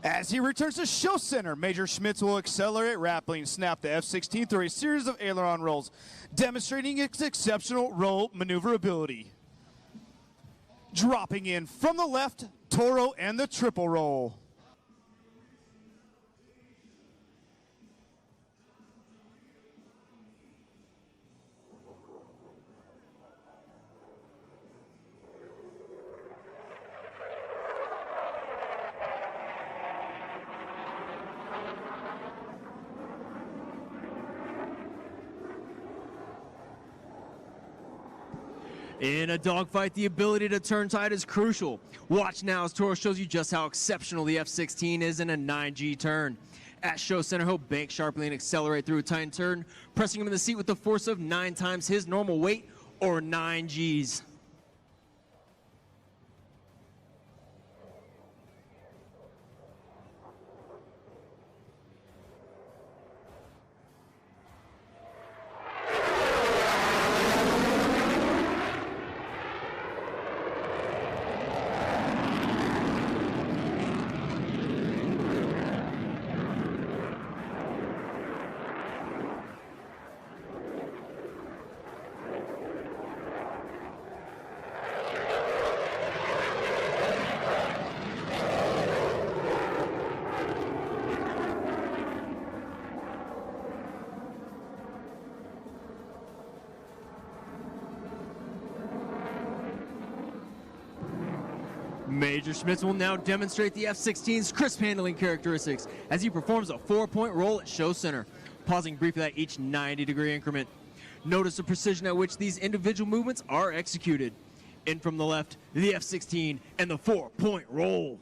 As he returns to show center, Major Schmitz will accelerate rapidly and snap the F-16 through a series of aileron rolls, demonstrating its exceptional roll maneuverability. Dropping in from the left, Toro and the triple roll. In a dogfight, the ability to turn tight is crucial. Watch now as Toro shows you just how exceptional the F-16 is in a 9G turn. At show center, he'll bank sharply and accelerate through a tight turn, pressing him in the seat with the force of 9 times his normal weight, or 9 Gs. Major Schmitz will now demonstrate the F-16's crisp handling characteristics as he performs a 4-point roll at show center, pausing briefly at each 90-degree increment. Notice the precision at which these individual movements are executed. In from the left, the F-16 and the 4-point roll.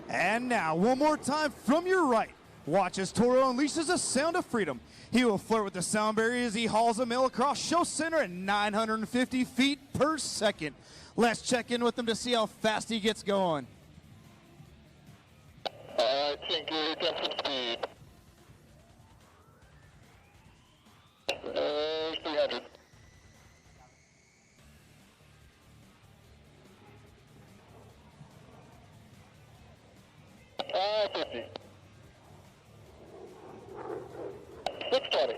And now, one more time from your right. Watch as Toro unleashes the sound of freedom. He will flirt with the sound barrier as he hauls a mill across show center at 950 feet per second. Let's check in with him to see how fast he gets going. I think you got some speed. 300. Uh, 50. 620.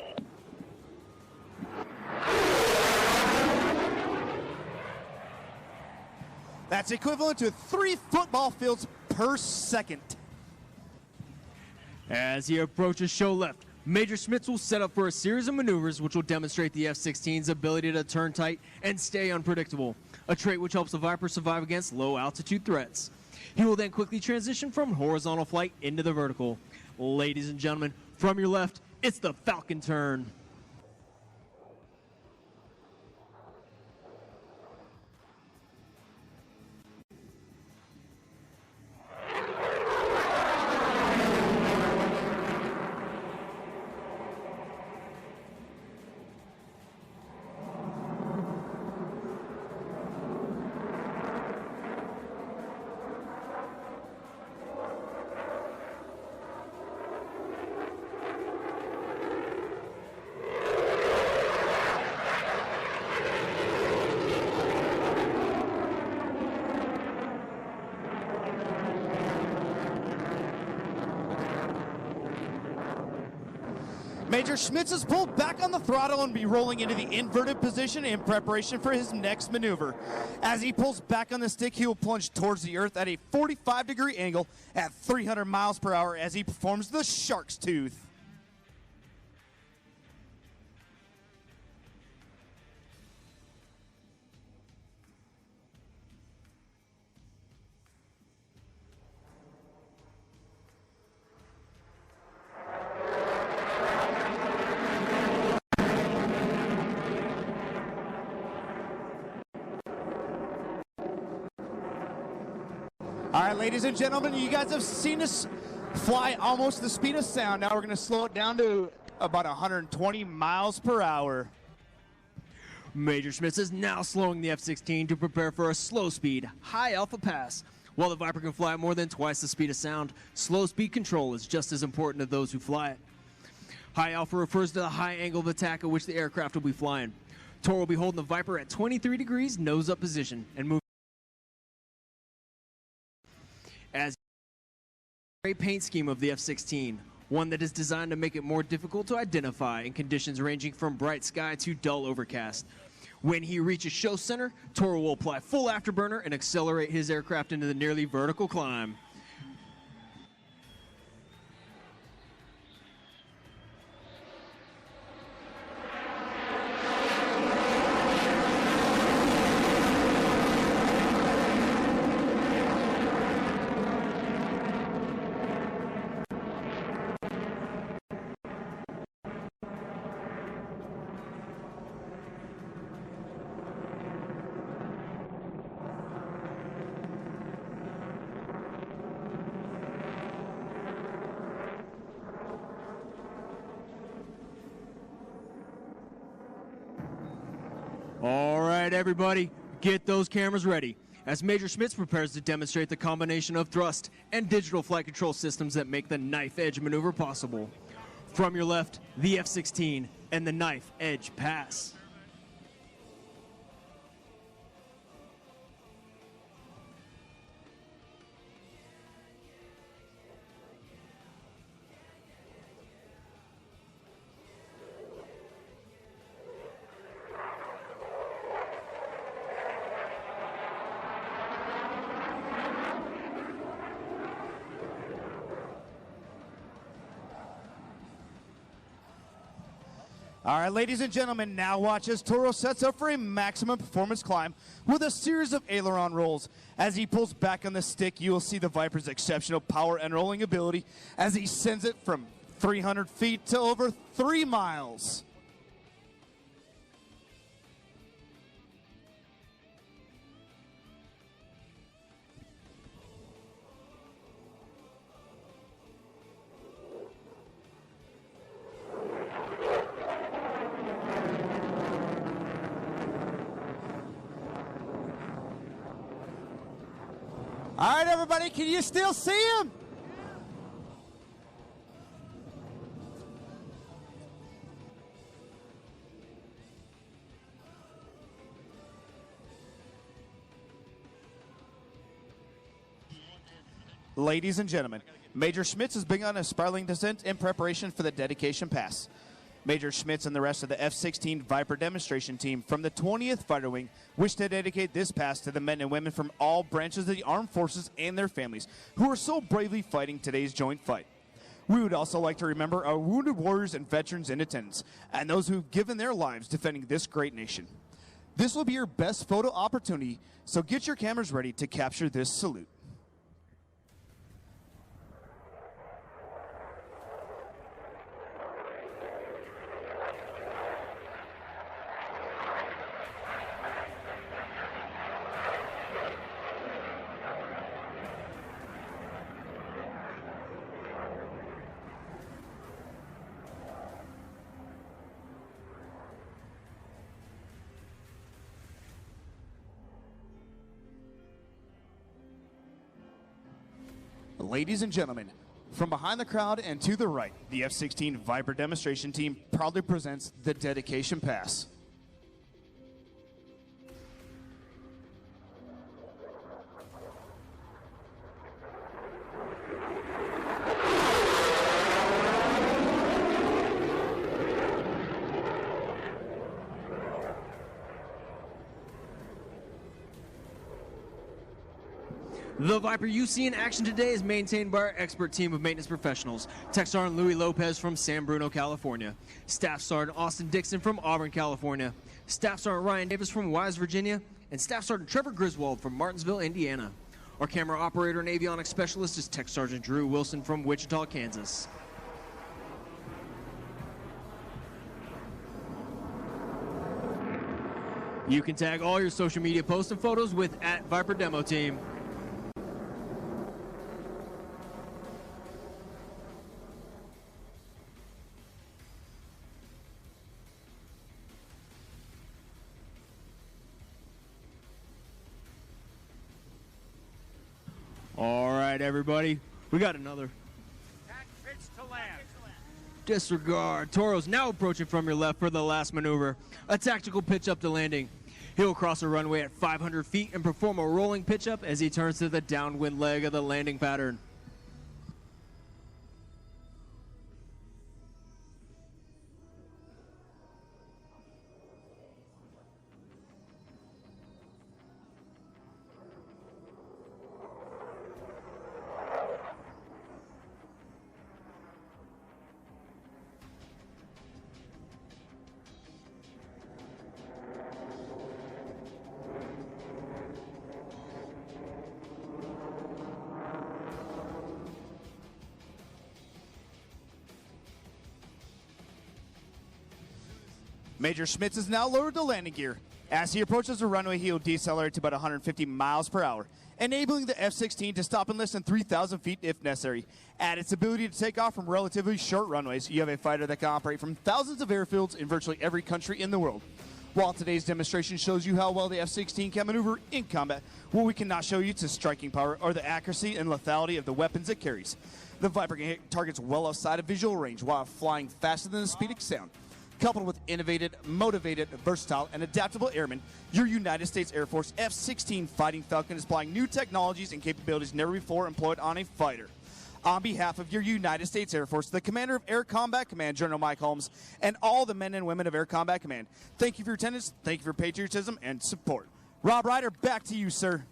That's equivalent to 3 football fields per second. As he approaches show left, Major Schmitz will set up for a series of maneuvers which will demonstrate the F-16's ability to turn tight and stay unpredictable, a trait which helps the Viper survive against low-altitude threats. He will then quickly transition from horizontal flight into the vertical. Ladies and gentlemen, from your left, it's the Falcon turn. Major Schmitz is pulled back on the throttle and be rolling into the inverted position in preparation for his next maneuver. As he pulls back on the stick, he will plunge towards the earth at a 45-degree angle at 300 miles per hour as he performs the shark's tooth. All right, ladies and gentlemen, you guys have seen us fly almost the speed of sound. Now we're going to slow it down to about 120 miles per hour. Major Schmitz is now slowing the F-16 to prepare for a slow speed, high alpha pass. While the Viper can fly at more than twice the speed of sound, slow speed control is just as important to those who fly it. High alpha refers to the high angle of attack at which the aircraft will be flying. Tor will be holding the Viper at 23 degrees nose up position and move as a paint scheme of the F-16, one that is designed to make it more difficult to identify in conditions ranging from bright sky to dull overcast. When he reaches show center, Tor will apply full afterburner and accelerate his aircraft into the nearly vertical climb. All right, everybody, get those cameras ready as Major Schmitz prepares to demonstrate the combination of thrust and digital flight control systems that make the knife edge maneuver possible. From your left, the F-16 and the knife edge pass. All right, ladies and gentlemen, now watch as Toro sets up for a maximum performance climb with a series of aileron rolls. As he pulls back on the stick, you will see the Viper's exceptional power and rolling ability as he sends it from 300 feet to over 3 miles. All right, everybody, can you still see him? Ladies and gentlemen, Major Schmitz has begun a spiraling descent in preparation for the dedication pass. Major Schmitz and the rest of the F-16 Viper demonstration team from the 20th Fighter Wing wish to dedicate this pass to the men and women from all branches of the armed forces and their families who are so bravely fighting today's joint fight. We would also like to remember our wounded warriors and veterans in attendance and those who've given their lives defending this great nation. This will be your best photo opportunity, so get your cameras ready to capture this salute. Ladies and gentlemen, from behind the crowd and to the right, the F-16 Viper demonstration team proudly presents the dedication pass. The Viper you see in action today is maintained by our expert team of maintenance professionals. Tech Sergeant Louis Lopez from San Bruno, California. Staff Sergeant Austin Dixon from Auburn, California. Staff Sergeant Ryan Davis from Wise, Virginia. And Staff Sergeant Trevor Griswold from Martinsville, Indiana. Our camera operator and avionics specialist is Tech Sergeant Drew Wilson from Wichita, Kansas. You can tag all your social media posts and photos with @ViperDemoTeam. right, everybody. We got another. Pitch to land. Disregard. Toro's now approaching from your left for the last maneuver. A tactical pitch up to landing. He'll cross a runway at 500 feet and perform a rolling pitch up as he turns to the downwind leg of the landing pattern. Major Schmitz is now lowered to landing gear. As he approaches the runway, he will decelerate to about 150 miles per hour, enabling the F-16 to stop in less than 3,000 feet if necessary. At its ability to take off from relatively short runways, you have a fighter that can operate from thousands of airfields in virtually every country in the world. While today's demonstration shows you how well the F-16 can maneuver in combat, what we cannot show you is striking power or the accuracy and lethality of the weapons it carries. The Viper can hit targets well outside of visual range while flying faster than the speed of sound. Coupled with innovative, motivated, versatile, and adaptable airmen, your United States Air Force F-16 Fighting Falcon is applying new technologies and capabilities never before employed on a fighter. On behalf of your United States Air Force, the Commander of Air Combat Command, General Mike Holmes, and all the men and women of Air Combat Command, thank you for your attendance, thank you for patriotism and support. Rob Ryder, back to you, sir.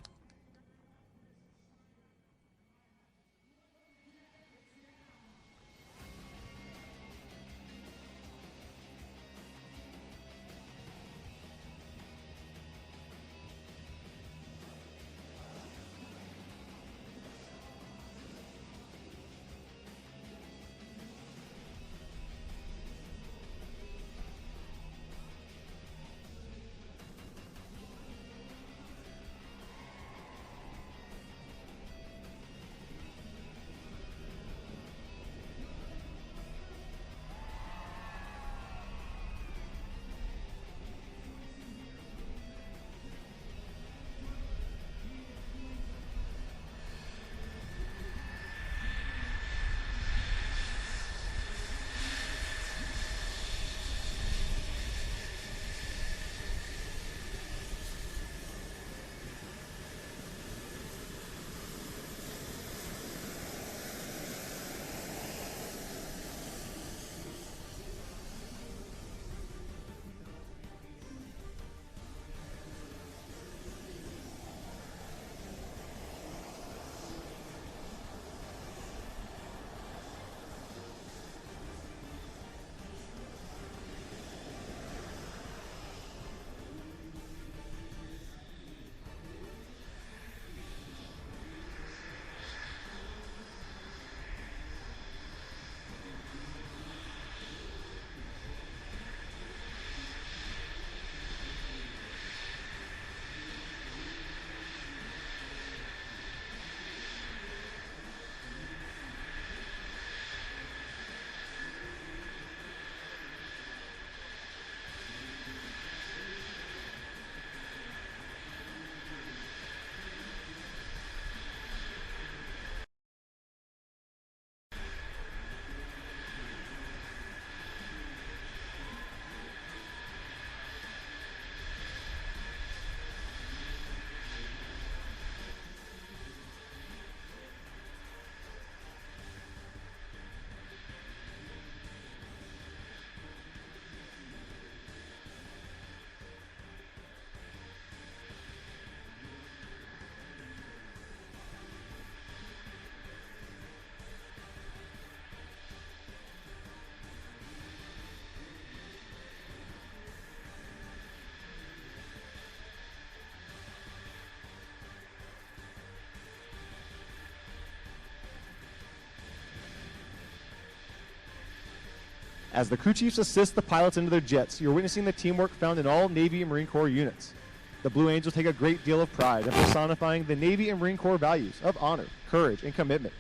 As the crew chiefs assist the pilots into their jets, you're witnessing the teamwork found in all Navy and Marine Corps units. The Blue Angels take a great deal of pride in personifying the Navy and Marine Corps values of honor, courage, and commitment.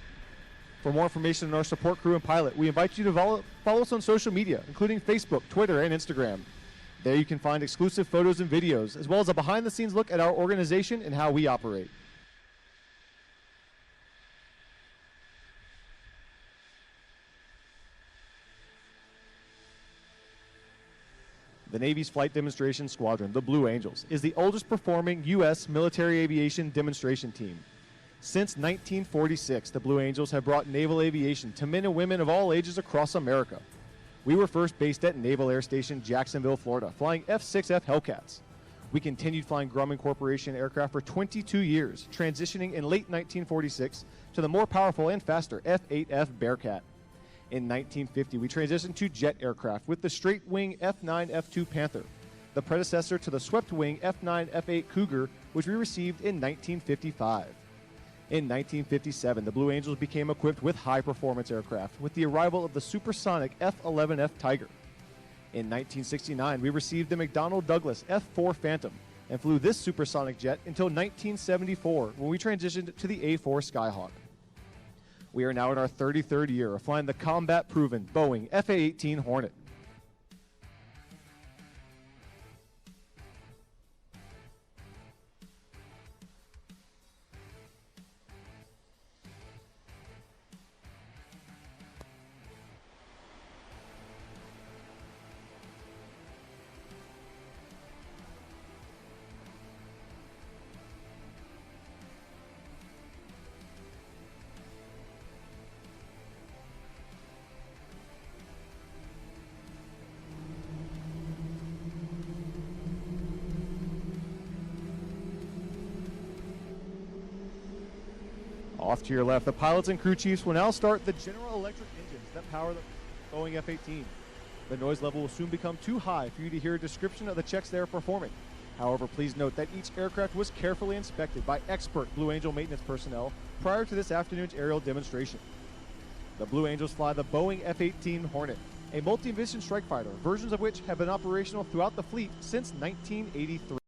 For more information on our support crew and pilot, we invite you to follow us on social media, including Facebook, Twitter, and Instagram. There you can find exclusive photos and videos, as well as a behind-the-scenes look at our organization and how we operate. The Navy's Flight Demonstration Squadron, the Blue Angels, is the oldest performing U.S. military aviation demonstration team. Since 1946, the Blue Angels have brought naval aviation to men and women of all ages across America. We were first based at Naval Air Station Jacksonville, Florida, flying F-6F Hellcats. We continued flying Grumman Corporation aircraft for 22 years, transitioning in late 1946 to the more powerful and faster F-8F Bearcat. In 1950, we transitioned to jet aircraft with the straight-wing F-9 F-2 Panther, the predecessor to the swept-wing F-9 F-8 Cougar, which we received in 1955. In 1957, the Blue Angels became equipped with high-performance aircraft with the arrival of the supersonic F-11F Tiger. In 1969, we received the McDonnell Douglas F-4 Phantom and flew this supersonic jet until 1974 when we transitioned to the A-4 Skyhawk. We are now in our 33rd year of flying the combat-proven Boeing F-A-18 Hornet. Off to your left, the pilots and crew chiefs will now start the General Electric engines that power the Boeing F-18. The noise level will soon become too high for you to hear a description of the checks they are performing. However, please note that each aircraft was carefully inspected by expert Blue Angel maintenance personnel prior to this afternoon's aerial demonstration. The Blue Angels fly the Boeing F-18 Hornet, a multi-mission strike fighter, versions of which have been operational throughout the fleet since 1983.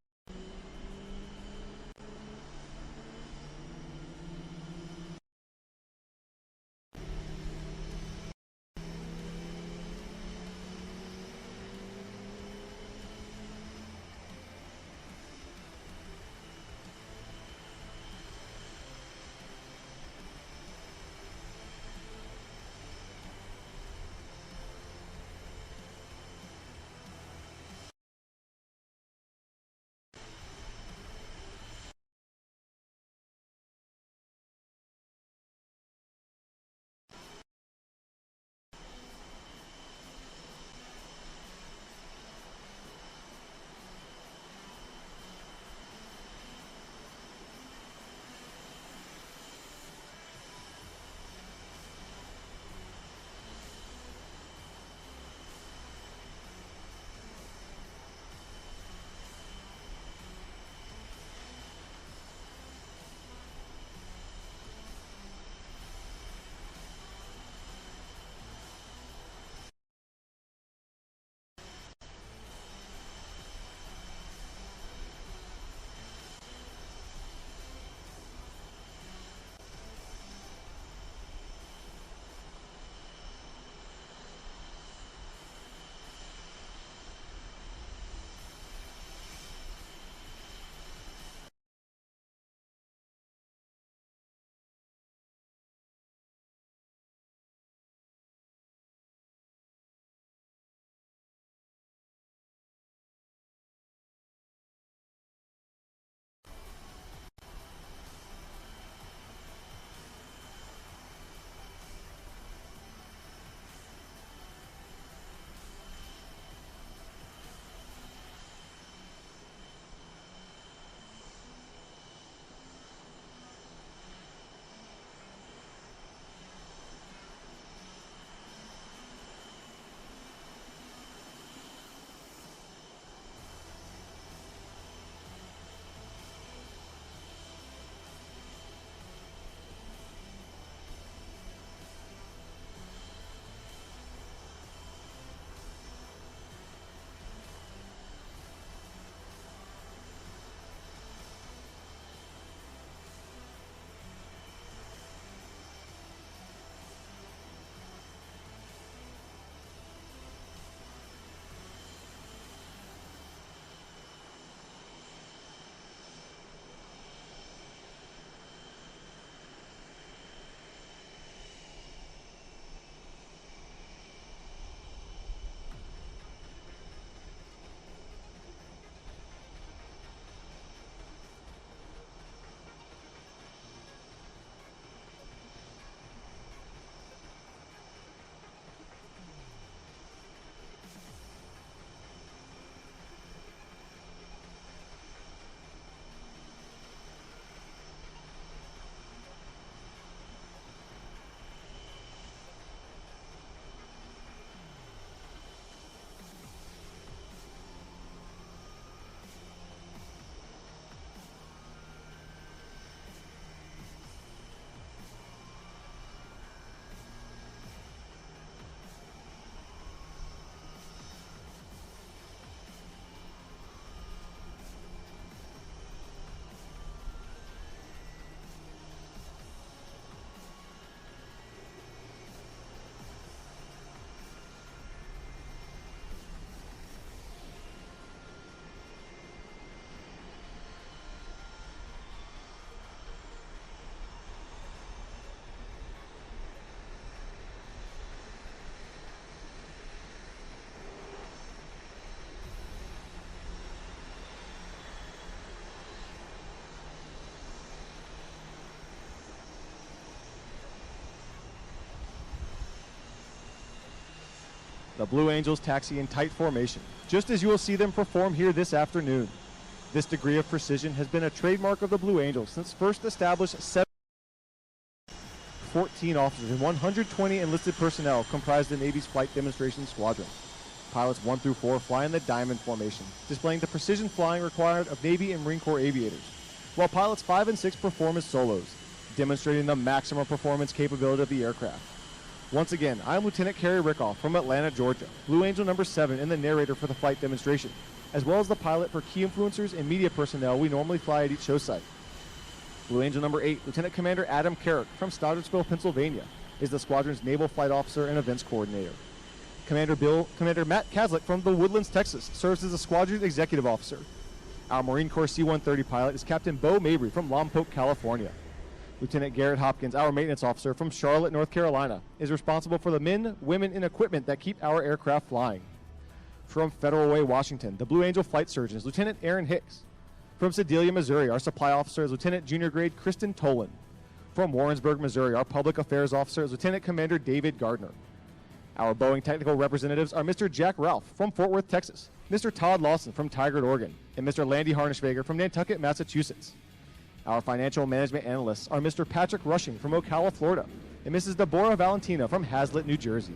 The Blue Angels taxi in tight formation, just as you will see them perform here this afternoon. This degree of precision has been a trademark of the Blue Angels since first established 14 officers and 120 enlisted personnel comprise the Navy's Flight Demonstration Squadron. Pilots 1 through 4 fly in the diamond formation, displaying the precision flying required of Navy and Marine Corps aviators, while pilots 5 and 6 perform as solos, demonstrating the maximum performance capability of the aircraft. Once again, I'm Lieutenant Kerry Rickoff from Atlanta, Georgia, Blue Angel number 7 and the narrator for the flight demonstration, as well as the pilot for key influencers and media personnel we normally fly at each show site. Blue Angel number 8, Lieutenant Commander Adam Carrick from Stoddardville, Pennsylvania, is the squadron's naval flight officer and events coordinator. Commander Matt Kaslick from the Woodlands, Texas, serves as the squadron executive officer. Our Marine Corps C-130 pilot is Captain Bo Mabry from Lompoc, California. Lieutenant Garrett Hopkins, our maintenance officer from Charlotte, North Carolina, is responsible for the men, women, and equipment that keep our aircraft flying. From Federal Way, Washington, the Blue Angel flight surgeon is Lieutenant Aaron Hicks. From Sedalia, Missouri, our supply officer is Lieutenant Junior Grade Kristen Tolan. From Warrensburg, Missouri, our public affairs officer is Lieutenant Commander David Gardner. Our Boeing technical representatives are Mr. Jack Ralph from Fort Worth, Texas, Mr. Todd Lawson from Tigard, Oregon, and Mr. Landy Harnischwager from Nantucket, Massachusetts. Our financial management analysts are Mr. Patrick Rushing from Ocala, Florida, and Mrs. Deborah Valentina from Hazlitt, New Jersey.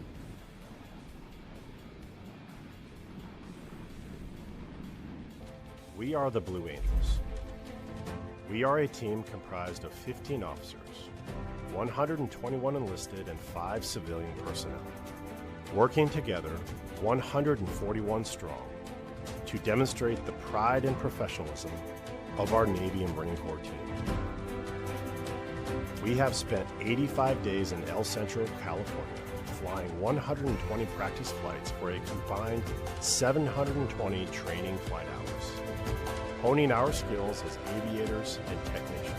We are the Blue Angels. We are a team comprised of 15 officers, 121 enlisted, and 5 civilian personnel, working together 141 strong to demonstrate the pride and professionalism of our Navy and Marine Corps team. We have spent 85 days in El Centro, California, flying 120 practice flights for a combined 720 training flight hours, honing our skills as aviators and technicians.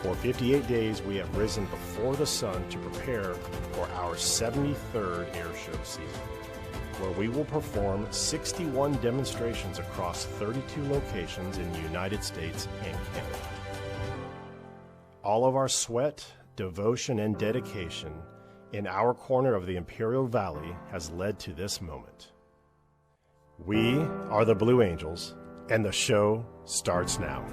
For 58 days, we have risen before the sun to prepare for our 73rd air show season, where we will perform 61 demonstrations across 32 locations in the United States and Canada. All of our sweat, devotion, and dedication in our corner of the Imperial Valley has led to this moment. We are the Blue Angels, and the show starts now.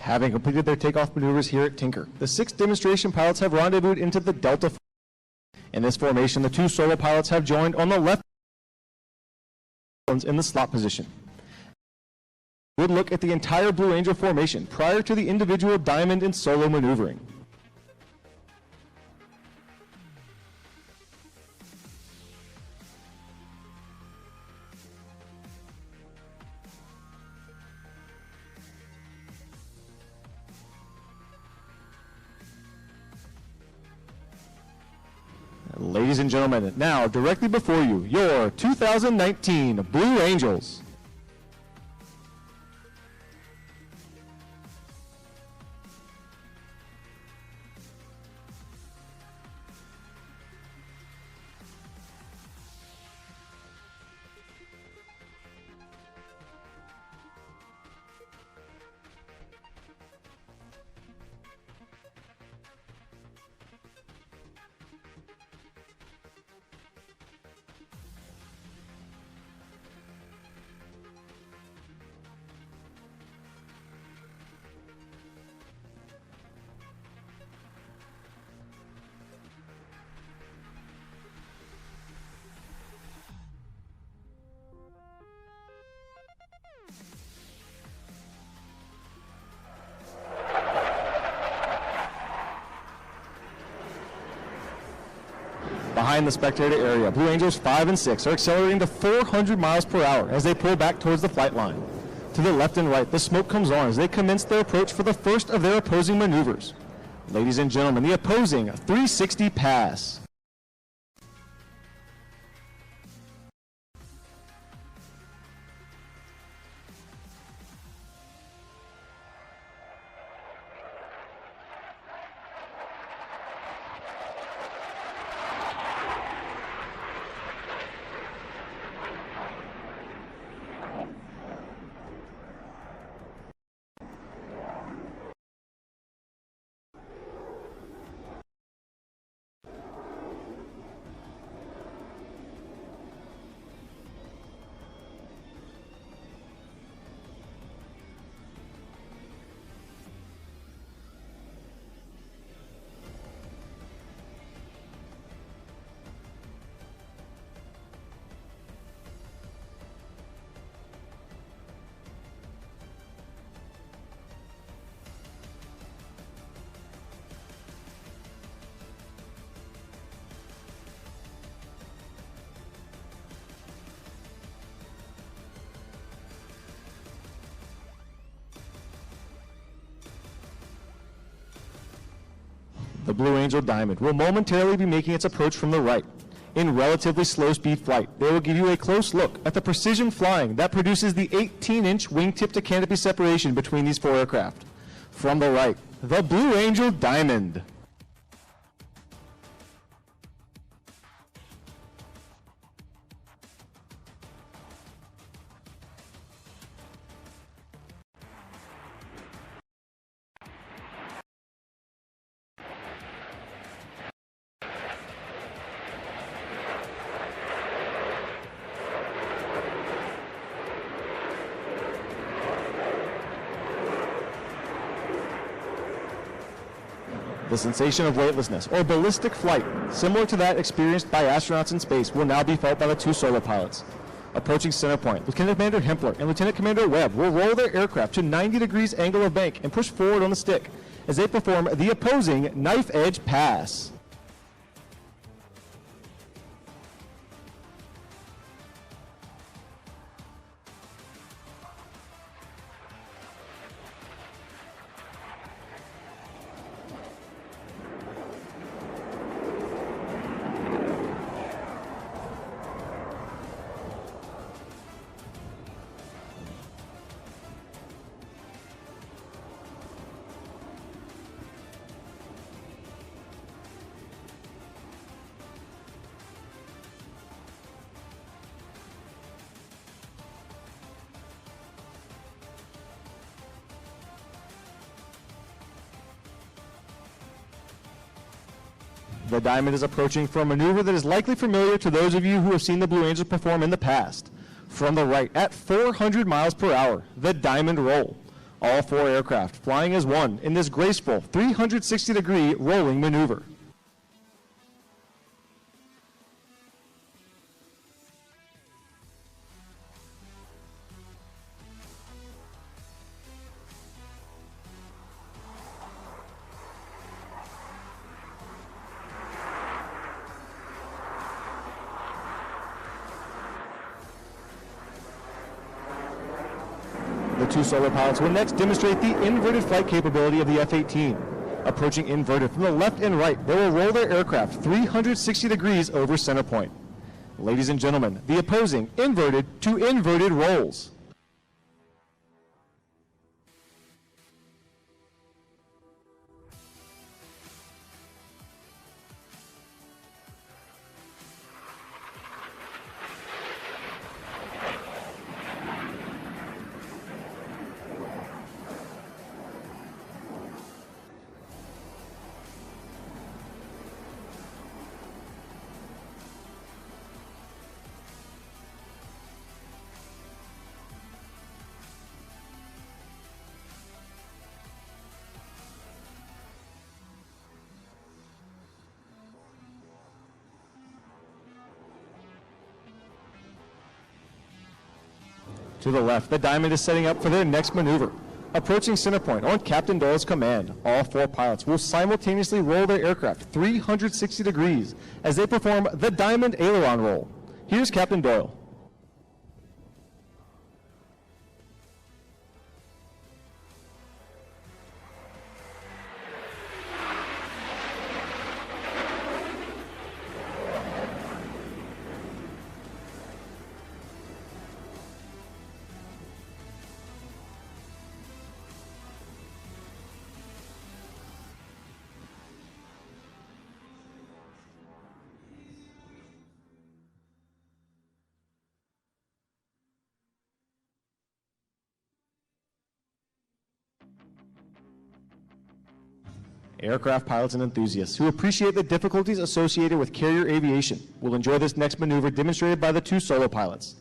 Having completed their takeoff maneuvers here at Tinker, the 6 demonstration pilots have rendezvoused into the Delta. In this formation, the 2 solo pilots have joined on the left in the slot position. We'll look at the entire Blue Angel formation prior to the individual diamond and solo maneuvering. Ladies and gentlemen, now directly before you, your 2019 Blue Angels. Behind the spectator area, Blue Angels 5 and 6 are accelerating to 400 miles per hour as they pull back towards the flight line. To the left and right, the smoke comes on as they commence their approach for the first of their opposing maneuvers. Ladies and gentlemen, the opposing 360 pass. The Blue Angel Diamond will momentarily be making its approach from the right. In relatively slow speed flight, they will give you a close look at the precision flying that produces the 18-inch wingtip to canopy separation between these 4 aircraft. From the right, the Blue Angel Diamond. The sensation of weightlessness, or ballistic flight, similar to that experienced by astronauts in space, will now be felt by the 2 solo pilots. Approaching center point, Lieutenant Commander Hempler and Lieutenant Commander Webb will roll their aircraft to 90 degrees angle of bank and push forward on the stick as they perform the opposing knife edge pass. The Diamond is approaching for a maneuver that is likely familiar to those of you who have seen the Blue Angels perform in the past. From the right, at 400 miles per hour, the Diamond Roll. All 4 aircraft flying as one in this graceful 360-degree rolling maneuver. The 2 solo pilots will next demonstrate the inverted flight capability of the F-18. Approaching inverted from the left and right, they will roll their aircraft 360 degrees over center point. Ladies and gentlemen, the opposing inverted to inverted rolls. To the left, the Diamond is setting up for their next maneuver. Approaching center point on Captain Doyle's command, all 4 pilots will simultaneously roll their aircraft 360 degrees as they perform the Diamond aileron roll. Here's Captain Doyle. Aircraft pilots and enthusiasts who appreciate the difficulties associated with carrier aviation will enjoy this next maneuver demonstrated by the 2 solo pilots.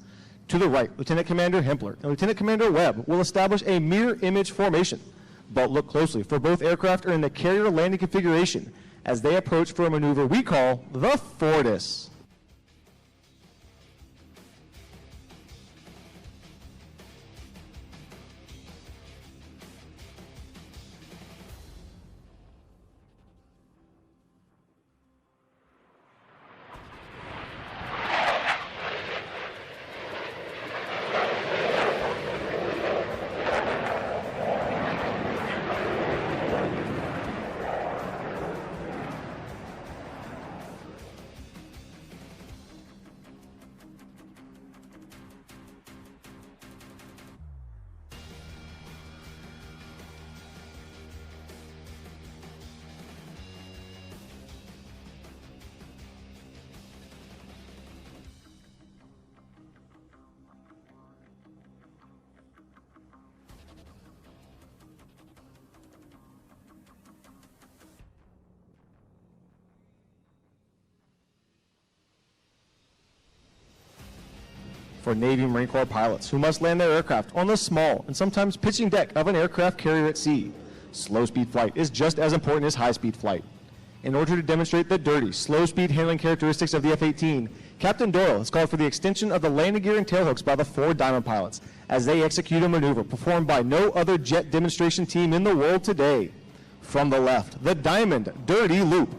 To the right, Lieutenant Commander Hempler and Lieutenant Commander Webb will establish a mirror image formation. But look closely, for both aircraft are in the carrier landing configuration as they approach for a maneuver we call the Fortis. For Navy Marine Corps pilots who must land their aircraft on the small and sometimes pitching deck of an aircraft carrier at sea, slow-speed flight is just as important as high-speed flight. In order to demonstrate the dirty, slow-speed handling characteristics of the F-18, Captain Doyle has called for the extension of the landing gear and tailhooks by the 4 Diamond pilots as they execute a maneuver performed by no other jet demonstration team in the world today. From the left, the Diamond Dirty Loop.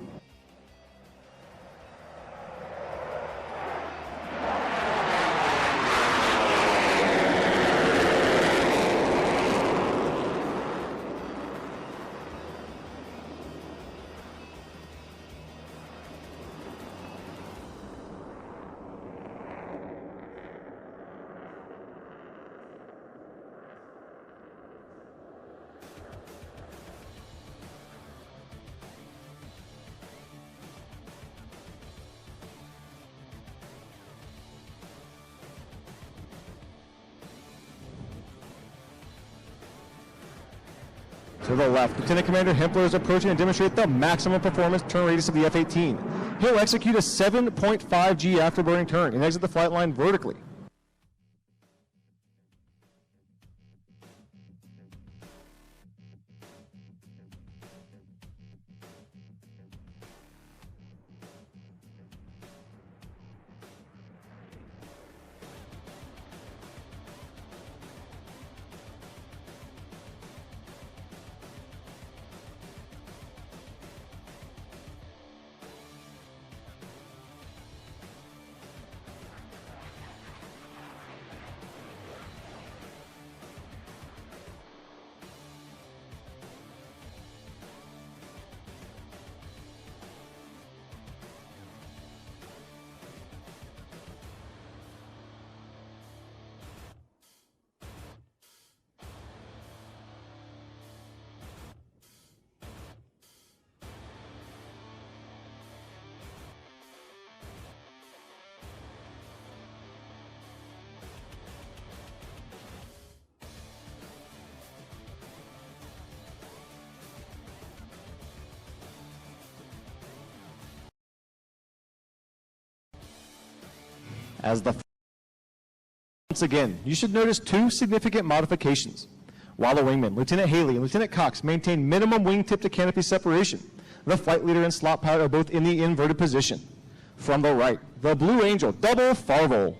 To the left, Lieutenant Commander Hempler is approaching to demonstrate the maximum performance turn radius of the F-18. He'll execute a 7.5 G afterburning turn and exit the flight line vertically. As the once again, you should notice two significant modifications. While the wingmen, Lieutenant Haley and Lieutenant Cox, maintain minimum wingtip to canopy separation, the flight leader and slot pilot are both in the inverted position. From the right, the Blue Angel double farvel.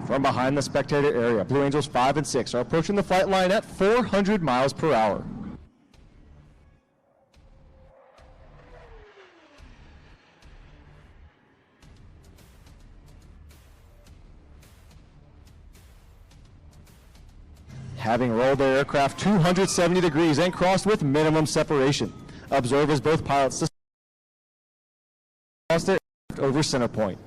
From behind the spectator area, Blue Angels 5 and 6 are approaching the flight line at 400 miles per hour. Having rolled their aircraft 270 degrees and crossed with minimum separation, observe as both pilots cross their aircraft over center point.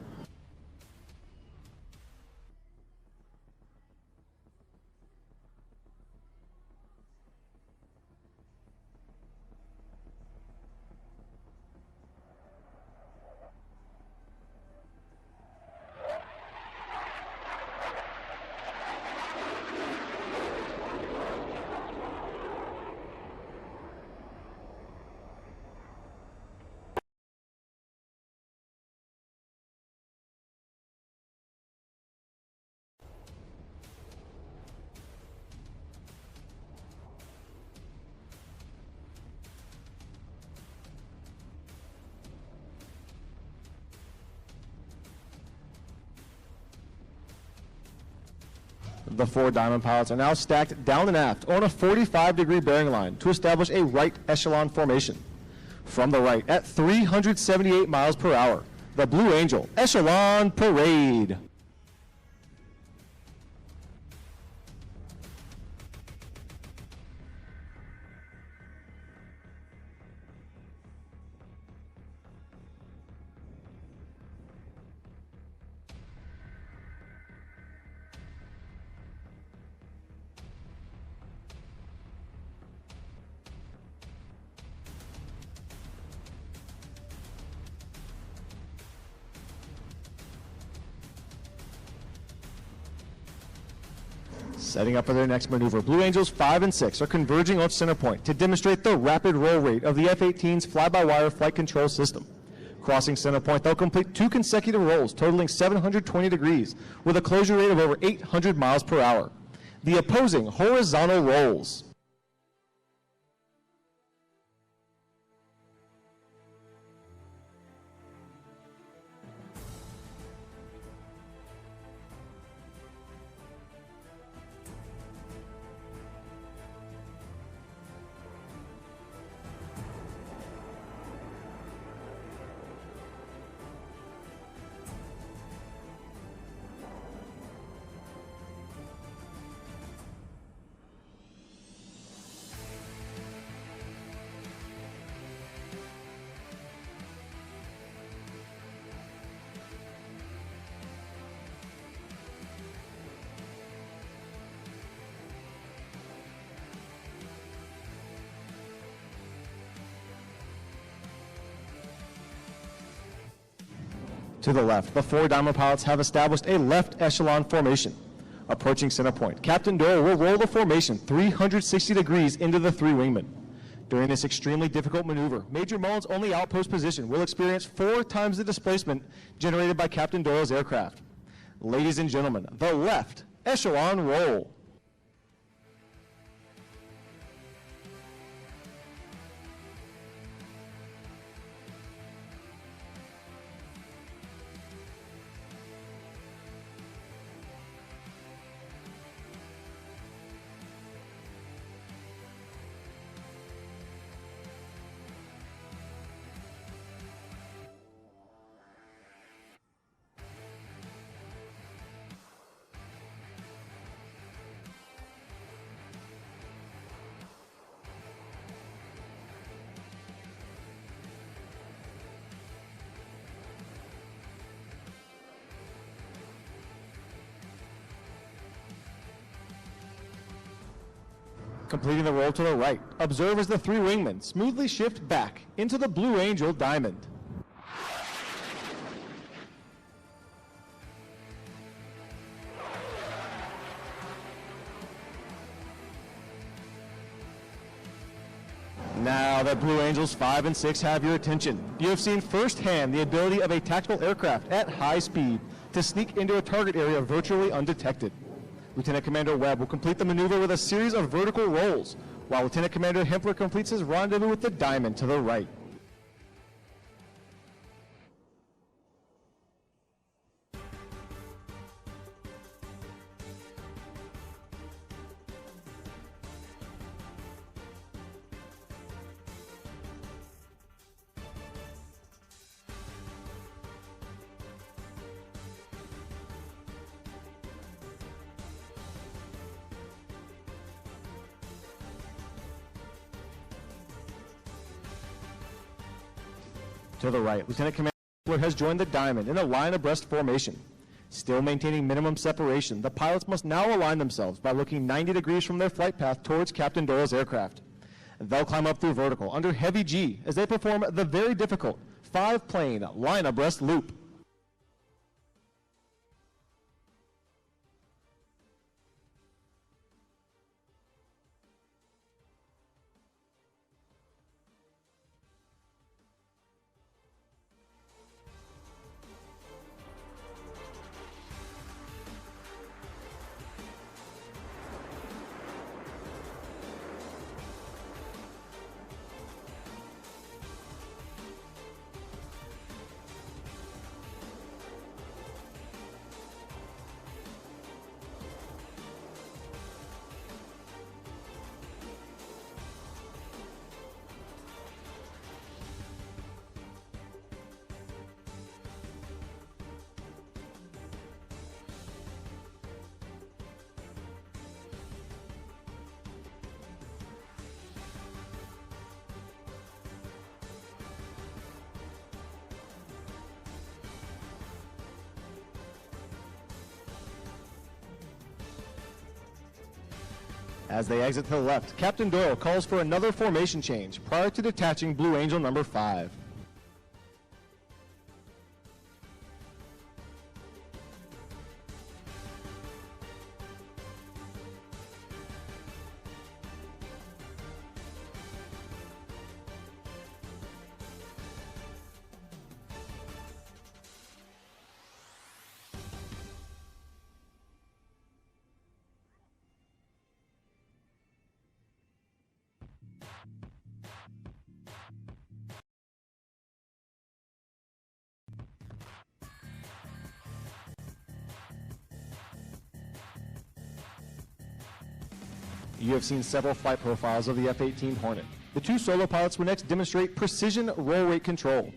The four Diamond pilots are now stacked down and aft on a 45-degree bearing line to establish a right echelon formation. From the right, at 378 miles per hour, the Blue Angel Echelon Parade. Setting up for their next maneuver, Blue Angels 5 and 6 are converging on center point to demonstrate the rapid roll rate of the F-18's fly-by-wire flight control system. Crossing center point, they'll complete 2 consecutive rolls totaling 720 degrees with a closure rate of over 800 miles per hour. The opposing horizontal rolls. To the left, the four Diamond pilots have established a left echelon formation. Approaching center point, Captain Doyle will roll the formation 360 degrees into the three wingmen. During this extremely difficult maneuver, Major Mullen's only outpost position will experience 4 times the displacement generated by Captain Doyle's aircraft. Ladies and gentlemen, the left echelon roll. Completing the roll to the right, observe as the three wingmen smoothly shift back into the Blue Angel Diamond. Now that Blue Angels 5 and 6 have your attention, you have seen firsthand the ability of a tactical aircraft at high speed to sneak into a target area virtually undetected. Lieutenant Commander Webb will complete the maneuver with a series of vertical rolls, while Lieutenant Commander Hempler completes his rendezvous with the Diamond to the right. To the right, Lieutenant Commander Hempler has joined the Diamond in a line abreast formation. Still maintaining minimum separation, the pilots must now align themselves by looking 90 degrees from their flight path towards Captain Doyle's aircraft. They'll climb up through vertical under heavy G as they perform the very difficult 5-plane line abreast loop. As they exit to the left, Captain Doyle calls for another formation change prior to detaching Blue Angel number 5. You have seen several flight profiles of the F-18 Hornet. The two solo pilots will next demonstrate precision roll rate control.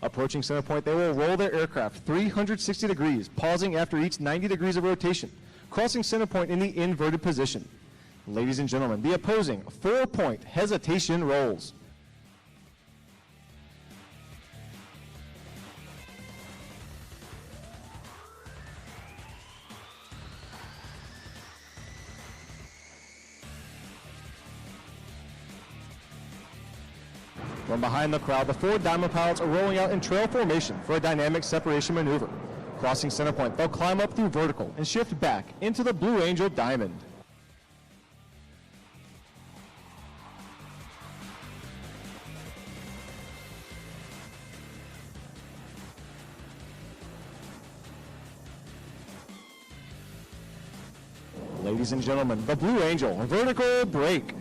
Approaching center point, they will roll their aircraft 360 degrees, pausing after each 90 degrees of rotation, crossing center point in the inverted position. Ladies and gentlemen, the opposing 4-point hesitation rolls. From behind the crowd, the 4 Diamond pilots are rolling out in trail formation for a dynamic separation maneuver. Crossing center point, they'll climb up through vertical and shift back into the Blue Angel Diamond. Ladies and gentlemen, the Blue Angel vertical break.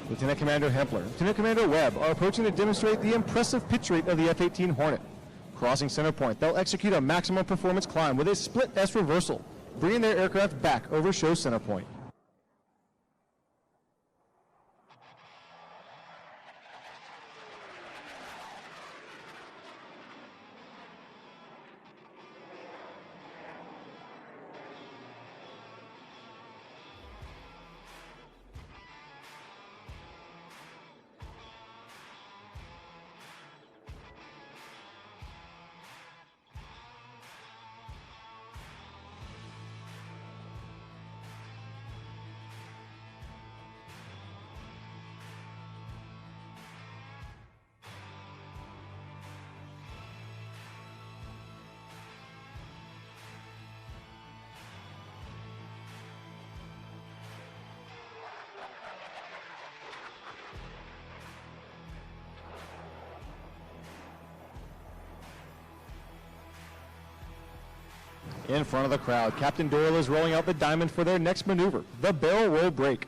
Lieutenant Commander Hempler, Lieutenant Commander Webb are approaching to demonstrate the impressive pitch rate of the F-18 Hornet. Crossing center point, they'll execute a maximum performance climb with a split S reversal, bringing their aircraft back over show center point. In front of the crowd, Captain Doyle is rolling out the diamond for their next maneuver, the barrel roll break.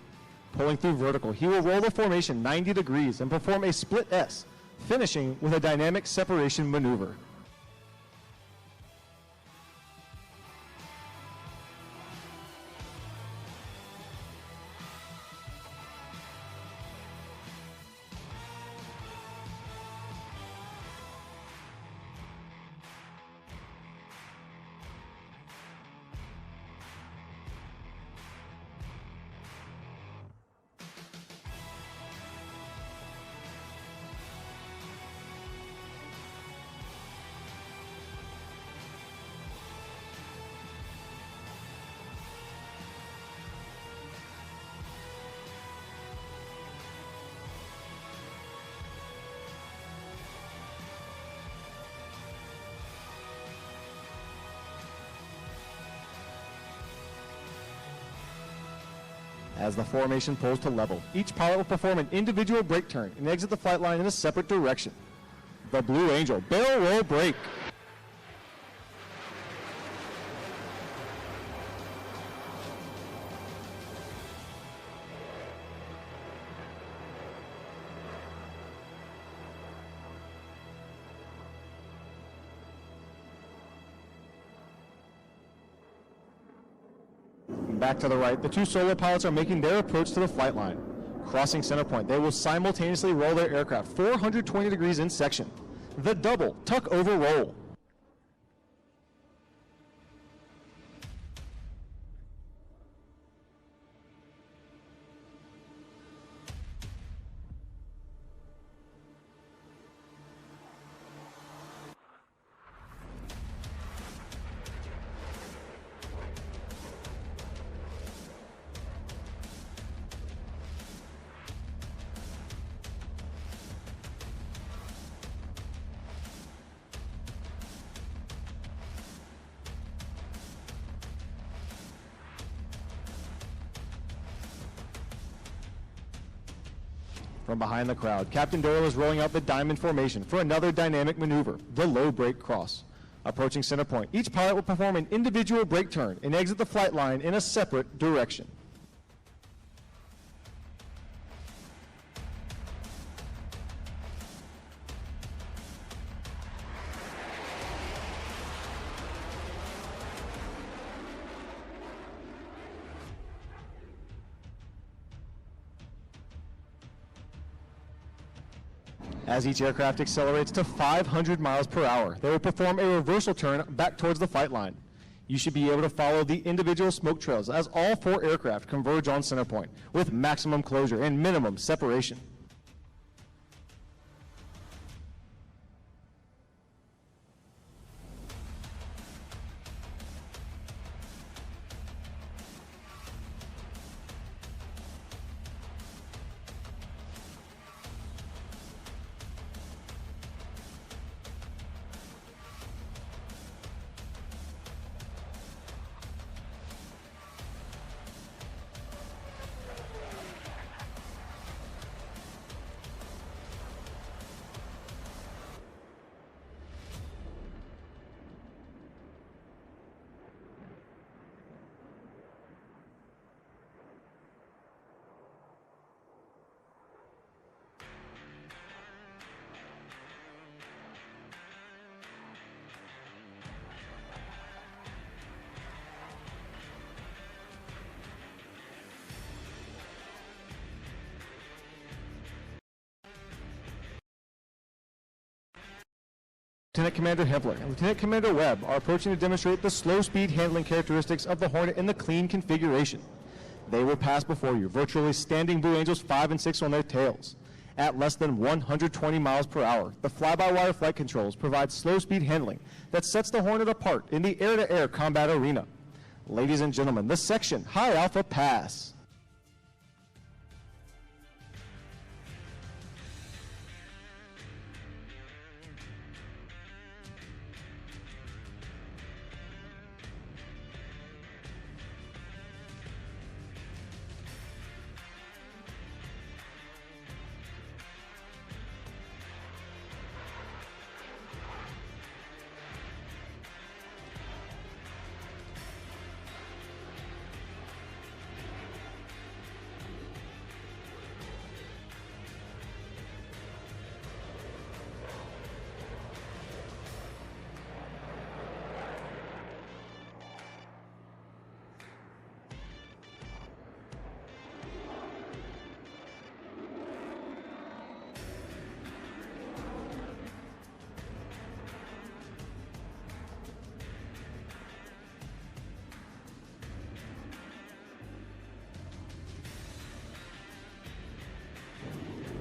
Pulling through vertical, he will roll the formation 90 degrees and perform a split S, finishing with a dynamic separation maneuver. As the formation pulls to level, each pilot will perform an individual brake turn and exit the flight line in a separate direction. The Blue Angel barrel roll break. Back to the right, the two solo pilots are making their approach to the flight line. Crossing center point, they will simultaneously roll their aircraft 420 degrees in section. The double tuck over roll. From behind the crowd, Captain Doyle is rolling out the diamond formation for another dynamic maneuver, the low brake cross. Approaching center point, each pilot will perform an individual brake turn and exit the flight line in a separate direction. As each aircraft accelerates to 500 miles per hour, they will perform a reversal turn back towards the flight line. You should be able to follow the individual smoke trails as all four aircraft converge on center point with maximum closure and minimum separation. Lieutenant Commander Hempler and Lieutenant Commander Webb are approaching to demonstrate the slow speed handling characteristics of the Hornet in the clean configuration. They will pass before you, virtually standing Blue Angels 5 and 6 on their tails. At less than 120 miles per hour, the fly-by-wire flight controls provide slow speed handling that sets the Hornet apart in the air-to-air combat arena. Ladies and gentlemen, the section High Alpha Pass.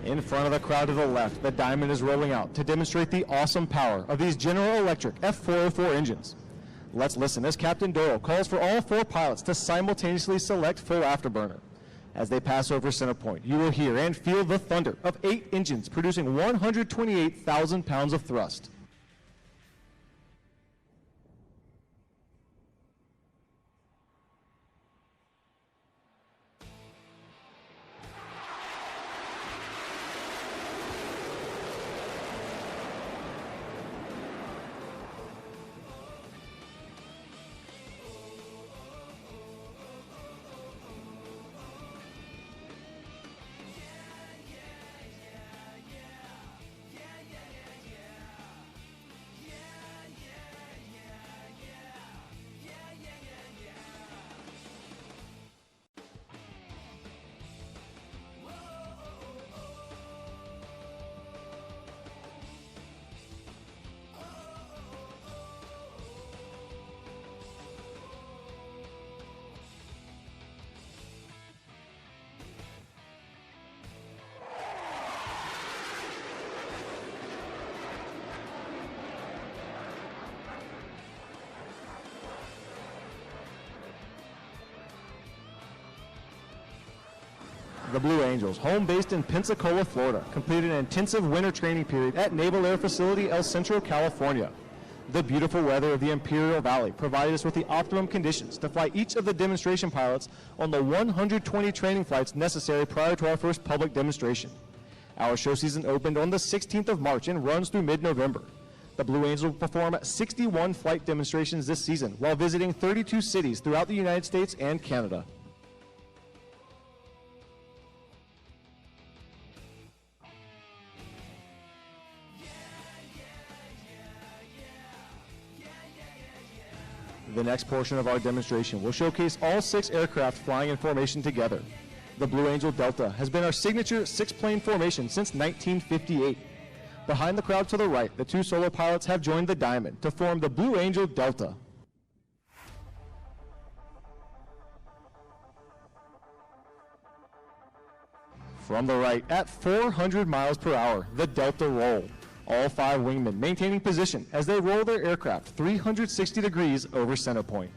In front of the crowd to the left, the Diamond is rolling out to demonstrate the awesome power of these General Electric F404 engines. Let's listen as Captain Doyle calls for all 4 pilots to simultaneously select full afterburner. As they pass over center point, you will hear and feel the thunder of 8 engines producing 128,000 pounds of thrust. The Blue Angels, home based in Pensacola, Florida, completed an intensive winter training period at Naval Air Facility El Centro, California. The beautiful weather of the Imperial Valley provided us with the optimum conditions to fly each of the demonstration pilots on the 120 training flights necessary prior to our first public demonstration. Our show season opened on the 16th of March and runs through mid-November. The Blue Angels will perform 61 flight demonstrations this season while visiting 32 cities throughout the United States and Canada. The next portion of our demonstration will showcase all 6 aircraft flying in formation together. The Blue Angel Delta has been our signature 6-plane formation since 1958. Behind the crowd to the right, the 2 solo pilots have joined the Diamond to form the Blue Angel Delta. From the right, at 400 miles per hour, the Delta roll. All 5 wingmen maintaining position as they roll their aircraft 360 degrees over center point.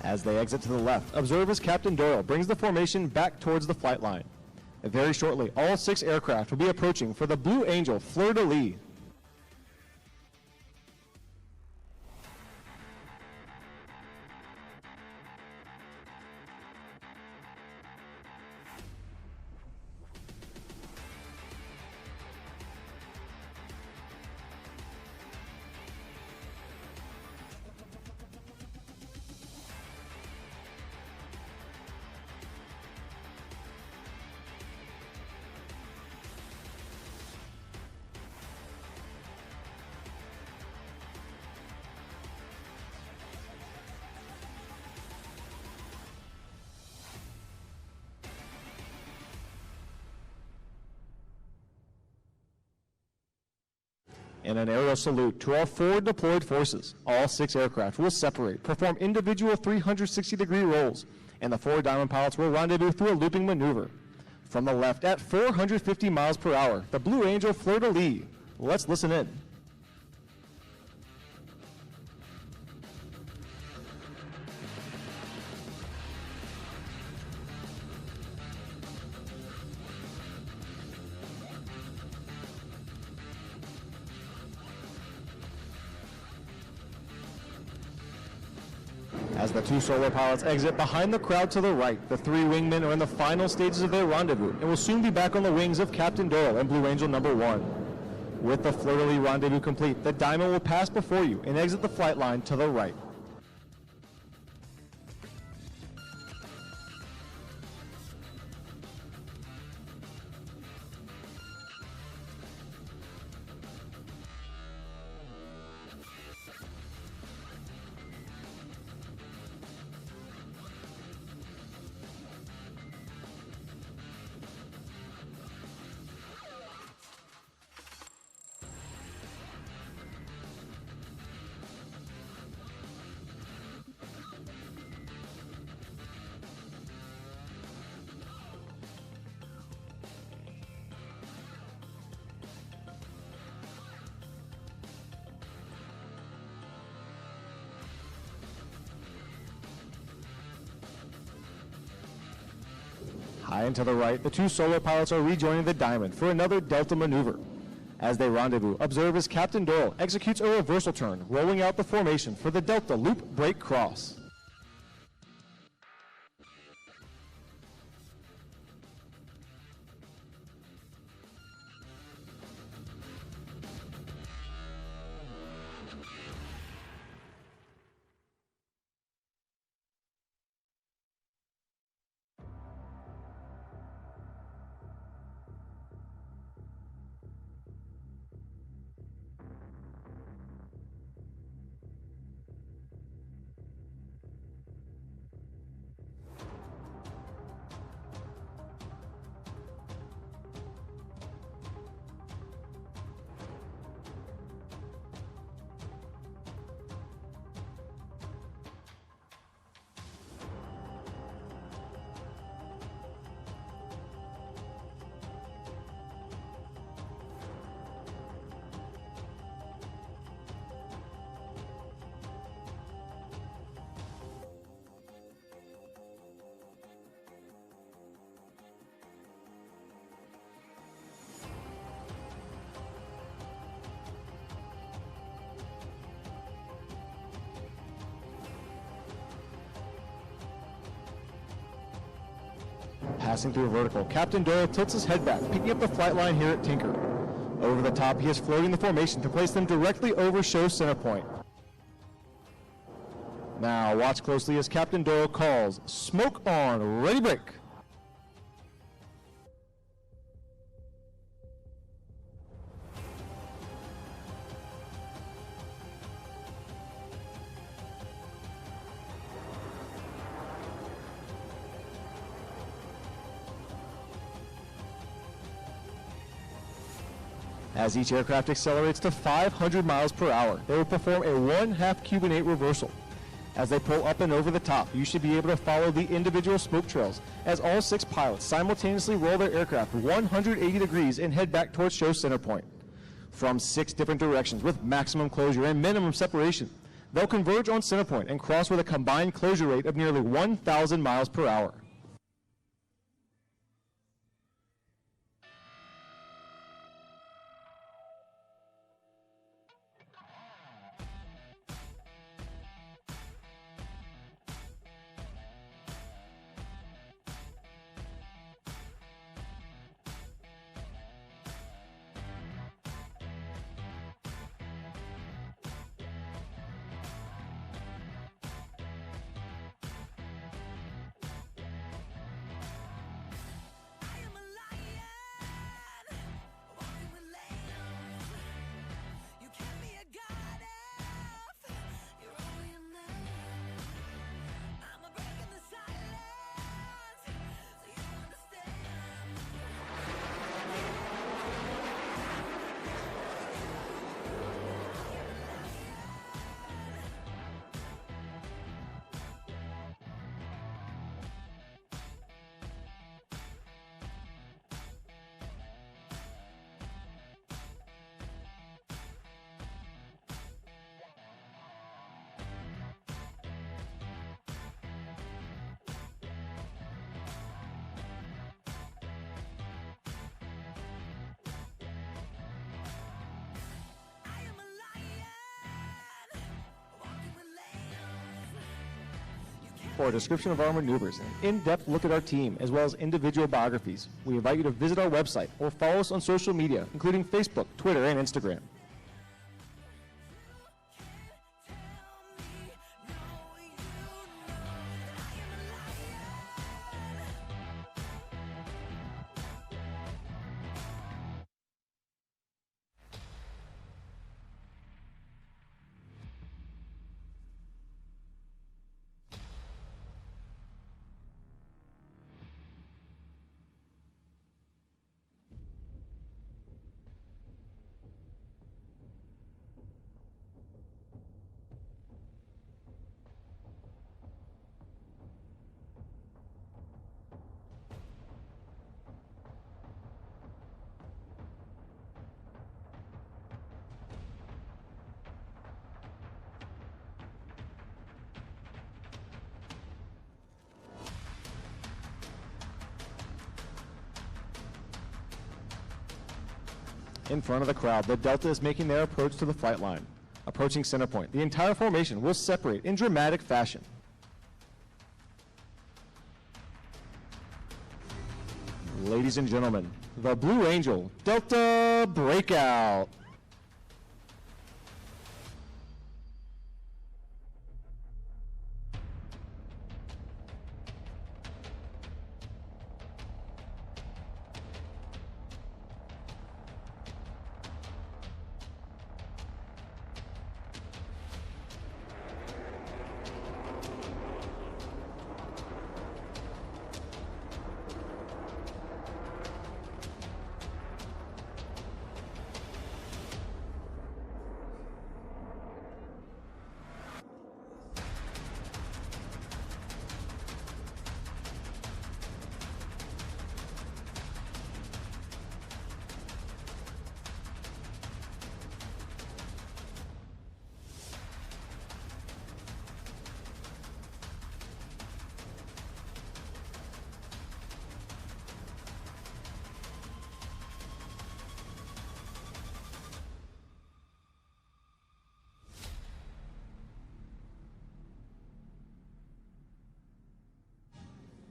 As they exit to the left, observe as Captain Doyle brings the formation back towards the flight line. Very shortly, all 6 aircraft will be approaching for the Blue Angel fleur-de-lis. In an aerial salute to all 4 deployed forces, all 6 aircraft will separate, perform individual 360-degree rolls, and the 4 Diamond pilots will rendezvous through a looping maneuver. From the left, at 450 miles per hour, the Blue Angel fleur-de-lis. Let's listen in. As the two solo pilots exit behind the crowd to the right, the three wingmen are in the final stages of their rendezvous and will soon be back on the wings of Captain Doyle and Blue Angel number 1. With the fleur-de-lis rendezvous complete, the Diamond will pass before you and exit the flight line to the right. High and to the right, the two solo pilots are rejoining the Diamond for another Delta maneuver. As they rendezvous, observe as Captain Doyle executes a reversal turn, rolling out the formation for the Delta loop break cross. Passing through vertical, Captain Doyle tilts his head back, picking up the flight line here at Tinker. Over the top, he is floating the formation to place them directly over show center point. Now watch closely as Captain Doyle calls, smoke on, ready break. As each aircraft accelerates to 500 miles per hour, they will perform a 1/2 Cuban 8 reversal. As they pull up and over the top, you should be able to follow the individual smoke trails as all 6 pilots simultaneously roll their aircraft 180 degrees and head back towards show center point. From 6 different directions with maximum closure and minimum separation, they'll converge on center point and cross with a combined closure rate of nearly 1,000 miles per hour. For a description of our maneuvers and an in-depth look at our team, as well as individual biographies, we invite you to visit our website or follow us on social media, including Facebook, Twitter, and Instagram. In front of the crowd, the Delta is making their approach to the flight line. Approaching center point, the entire formation will separate in dramatic fashion. Ladies and gentlemen, the Blue Angel Delta Breakout.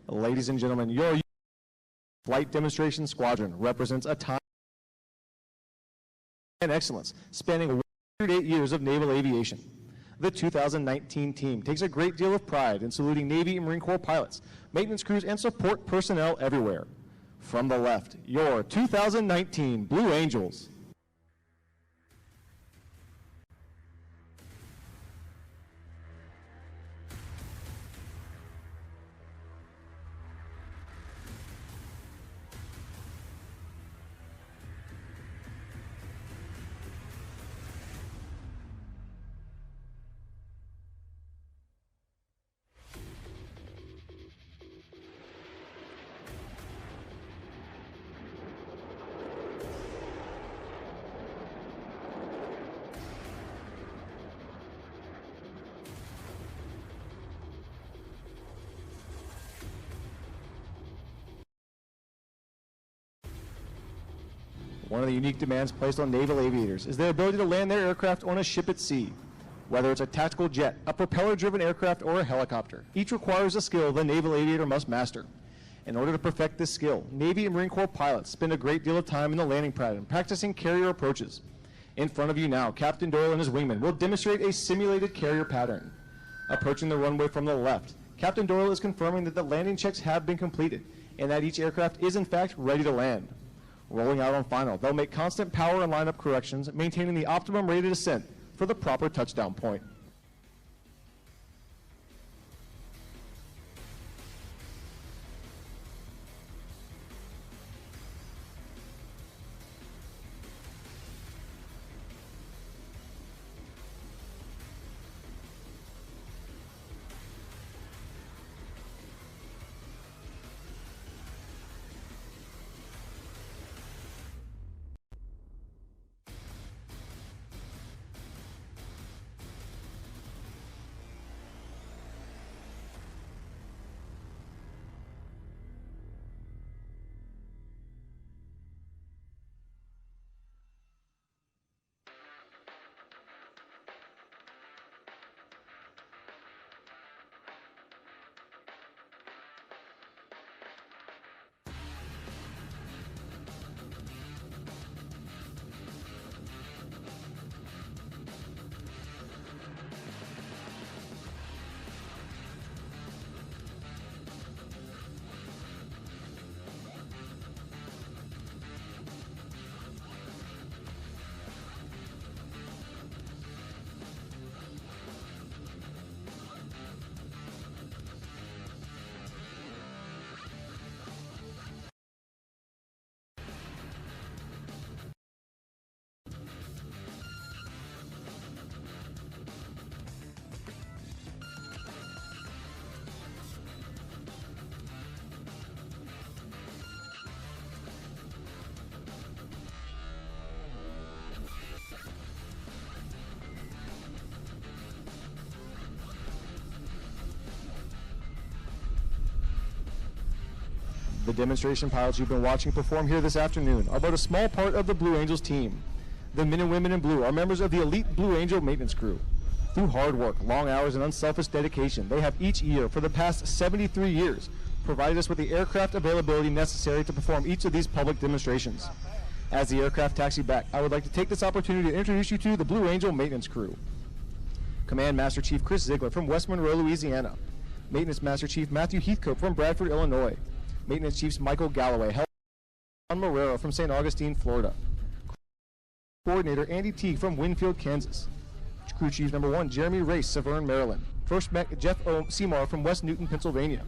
Ladies and gentlemen, your Flight Demonstration Squadron represents a time and excellence spanning 108 years of naval aviation. The 2019 team takes a great deal of pride in saluting Navy and Marine Corps pilots, maintenance crews, and support personnel everywhere. From the left, your 2019 Blue Angels. One of the unique demands placed on naval aviators is their ability to land their aircraft on a ship at sea. Whether it's a tactical jet, a propeller-driven aircraft, or a helicopter, each requires a skill the naval aviator must master. In order to perfect this skill, Navy and Marine Corps pilots spend a great deal of time in the landing pattern practicing carrier approaches. In front of you now, Captain Doyle and his wingman will demonstrate a simulated carrier pattern. Approaching the runway from the left, Captain Doyle is confirming that the landing checks have been completed and that each aircraft is in fact ready to land. Rolling out on final, they'll make constant power and lineup corrections, maintaining the optimum rate of descent for the proper touchdown point. The demonstration pilots you've been watching perform here this afternoon are but a small part of the Blue Angels team. The men and women in blue are members of the elite Blue Angel maintenance crew. Through hard work, long hours, and unselfish dedication, they have each year for the past 73 years provided us with the aircraft availability necessary to perform each of these public demonstrations. As the aircraft taxi back, I would like to take this opportunity to introduce you to the Blue Angel maintenance crew. Command Master Chief Chris Ziegler from West Monroe, Louisiana. Maintenance Master Chief Matthew Heathcote from Bradford, Illinois. Maintenance Chiefs Michael Galloway, John Morero from St. Augustine, Florida. Coordinator Andy Teague from Winfield, Kansas. Crew Chief number 1, Jeremy Race, Severn, Maryland. First Mech Jeff Seymour from West Newton, Pennsylvania.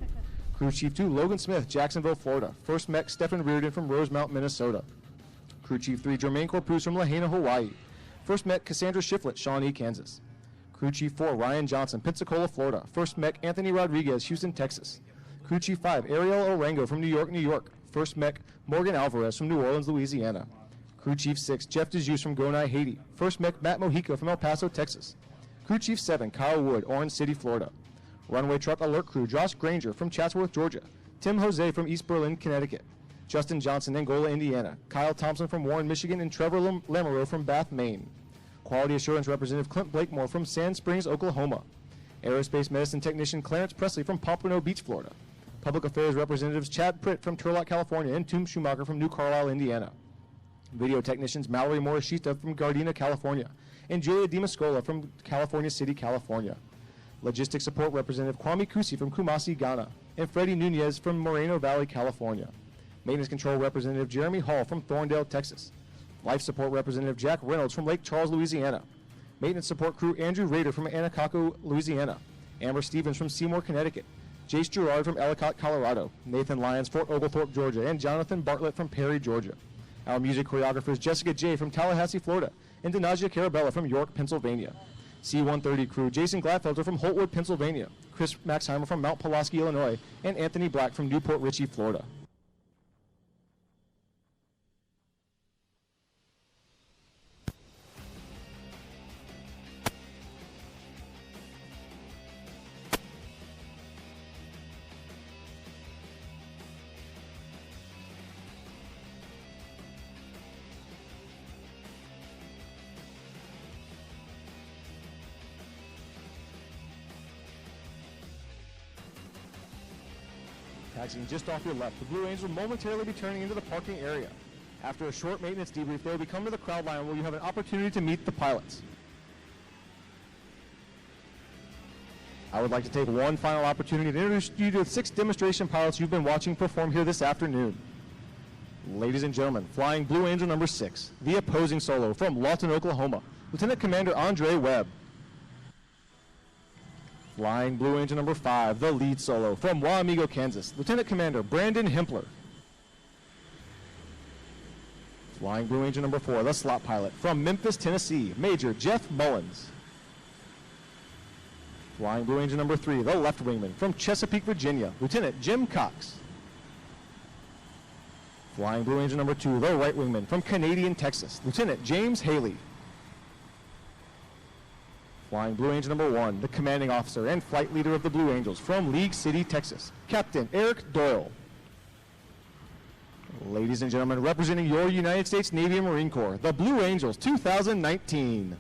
Crew Chief 2, Logan Smith, Jacksonville, Florida. First Mech Stephen Reardon from Rosemount, Minnesota. Crew Chief 3, Jermaine Corpus from Lahaina, Hawaii. First Mech Cassandra Shiflett, Shawnee, Kansas. Crew Chief 4, Ryan Johnson, Pensacola, Florida. First Mech Anthony Rodriguez, Houston, Texas. Crew Chief 5, Ariel Orango from New York, New York. First Mech Morgan Alvarez from New Orleans, Louisiana. Crew Chief 6, Jeff DeJuice from Gonai, Haiti. First Mech Matt Mojica from El Paso, Texas. Crew Chief 7, Kyle Wood, Orange City, Florida. Runway Truck Alert Crew, Josh Granger from Chatsworth, Georgia. Tim Jose from East Berlin, Connecticut. Justin Johnson, Angola, Indiana. Kyle Thompson from Warren, Michigan, and Trevor Lamoureux from Bath, Maine. Quality Assurance Representative Clint Blakemore from Sand Springs, Oklahoma. Aerospace Medicine Technician Clarence Presley from Pompano Beach, Florida. Public Affairs Representatives Chad Pritt from Turlock, California, and Tom Schumacher from New Carlisle, Indiana. Video Technicians Mallory Morishita from Gardena, California, and Julia DiMascola from California City, California. Logistics Support Representative Kwame Kusi from Kumasi, Ghana, and Freddie Nunez from Moreno Valley, California. Maintenance Control Representative Jeremy Hall from Thorndale, Texas. Life Support Representative Jack Reynolds from Lake Charles, Louisiana. Maintenance Support Crew Andrew Rader from Anacaco, Louisiana. Amber Stevens from Seymour, Connecticut. Jace Gerard from Ellicott, Colorado. Nathan Lyons, Fort Oglethorpe, Georgia. And Jonathan Bartlett from Perry, Georgia. Our music choreographers Jessica J. from Tallahassee, Florida. And Denasia Carabella from York, Pennsylvania. C-130 crew Jason Gladfelter from Holtwood, Pennsylvania. Chris Maxheimer from Mount Pulaski, Illinois. And Anthony Black from Newport Richey, Florida. Taxiing just off your left, the Blue Angels will momentarily be turning into the parking area. After a short maintenance debrief, they will be coming to the crowd line where you have an opportunity to meet the pilots. I would like to take one final opportunity to introduce you to the 6 demonstration pilots you've been watching perform here this afternoon. Ladies and gentlemen, flying Blue Angel number 6, the opposing solo from Lawton, Oklahoma, Lieutenant Commander Andre Webb. Flying Blue Angel number 5, the lead solo from Waamigo, Kansas, Lieutenant Commander Brandon Hempler. Flying Blue Angel number 4, the slot pilot from Memphis, Tennessee, Major Jeff Mullins. Flying Blue Angel number 3, the left wingman from Chesapeake, Virginia, Lieutenant Jim Cox. Flying Blue Angel number 2, the right wingman from Canadian, Texas, Lieutenant James Haley. Flying Blue Angel number 1, the commanding officer and flight leader of the Blue Angels from League City, Texas, Captain Eric Doyle. Ladies and gentlemen, representing your United States Navy and Marine Corps, the Blue Angels 2019.